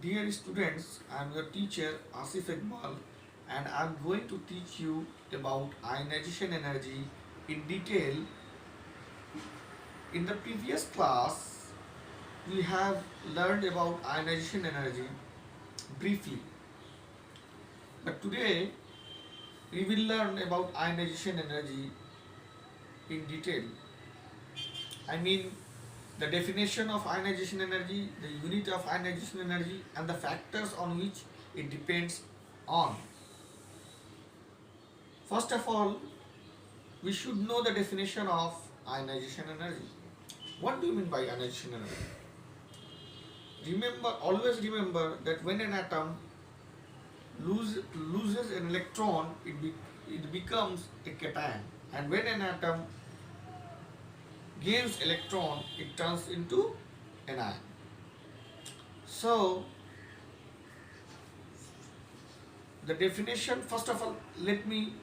Dear students, I am your teacher Asif Iqbal and I am going to teach you about ionization energy in detail. In the previous class, we have learned about ionization energy briefly, but today we will learn about ionization energy in detail. I mean, the definition of ionization energy, the unit of ionization energy, and the factors on which it depends on. First of all, we should know the definition of ionization energy. What do you mean by ionization energy? Always remember that when an atom loses an electron, it becomes a cation, and when an atom gains electron, it turns into an ion. So, the definition, first of all, let me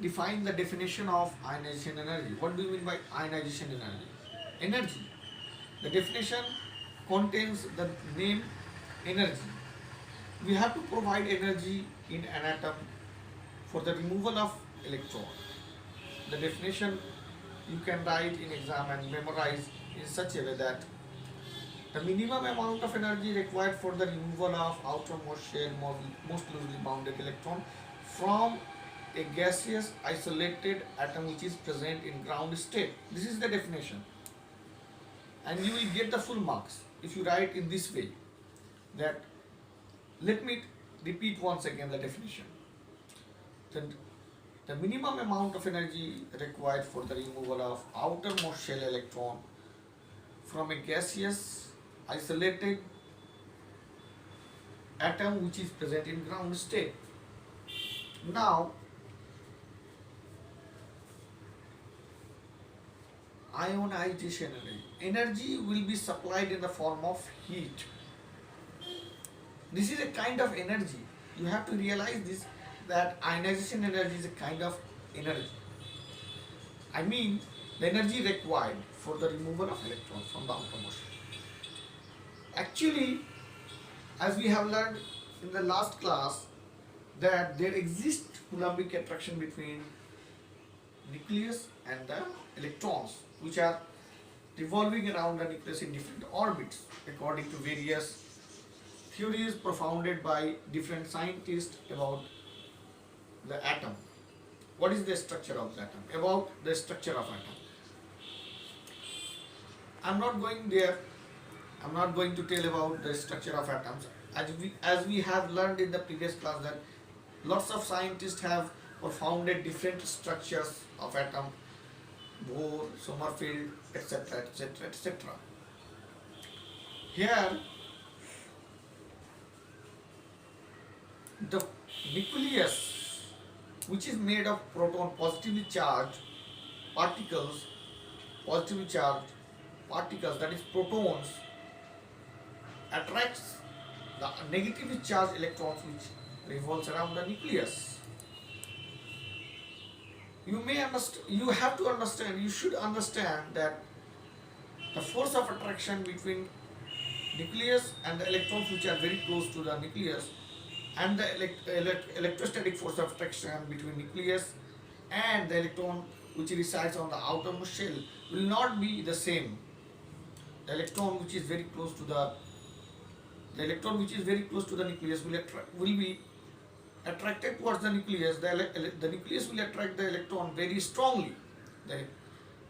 define the definition of ionization energy. What do you mean by ionization energy? Energy. The definition contains the name energy. We have to provide energy in an atom for the removal of electron. The definition you can write in exam and memorize in such a way that the minimum amount of energy required for the removal of outermost shell most loosely bounded electron from a gaseous isolated atom which is present in ground state. This is the definition, and you will get the full marks if you write in this way. That, let me repeat once again the definition. The minimum amount of energy required for the removal of outermost shell electron from a gaseous isolated atom which is present in ground state. Now, ionization energy will be supplied in the form of heat. This is a kind of energy. You have to realize this, that ionization energy is a kind of energy. I mean, the energy required for the removal of electrons from the outermost. Actually, as we have learned in the last class, that there exists Coulombic attraction between nucleus and the electrons, which are revolving around the nucleus in different orbits according to various theories propounded by different scientists about the atom. What is the structure of the atom? About the structure of atom. I'm not going there. I'm not going to tell about the structure of atoms. As we have learned in the previous class that lots of scientists have propounded different structures of atom, Bohr, Sommerfeld, etc., etc., etc. Here, the nucleus, which is made of proton positively charged particles, that is protons, attracts the negatively charged electrons which revolves around the nucleus. You should understand that the force of attraction between nucleus and the electrons which are very close to the nucleus, and the electrostatic force of attraction between nucleus and the electron which resides on the outermost shell will not be the same. The electron which is very close to the nucleus will be attracted towards the nucleus. The nucleus will attract the electron very strongly.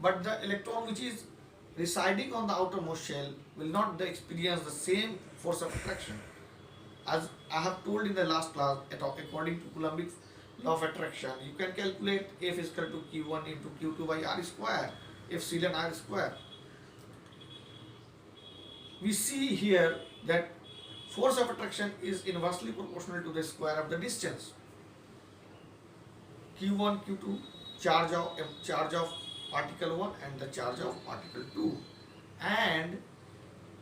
But the electron which is residing on the outermost shell will not experience the same force of attraction. As I have told in the last class, according to Coulombic's law of attraction, you can calculate F is equal to Q1 into Q2 by R square, Epsilon R square. We see here that force of attraction is inversely proportional to the square of the distance. Q1, Q2, charge of particle 1 and the charge of particle 2. And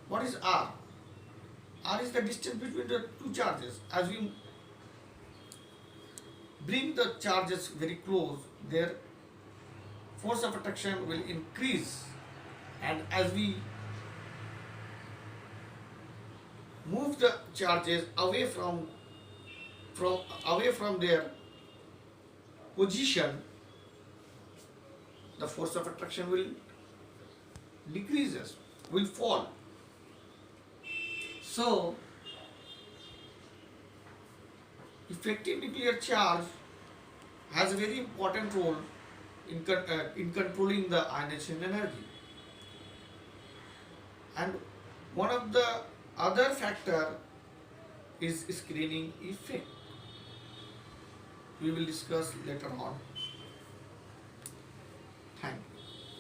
what is R? R is the distance between the two charges. As we bring the charges very close, their force of attraction will increase, and as we move the charges away from their position, the force of attraction will decreases, will fall. So, effective nuclear charge has a very important role in controlling the ionization energy. And one of the other factor is screening effect. We will discuss later on. Thank you.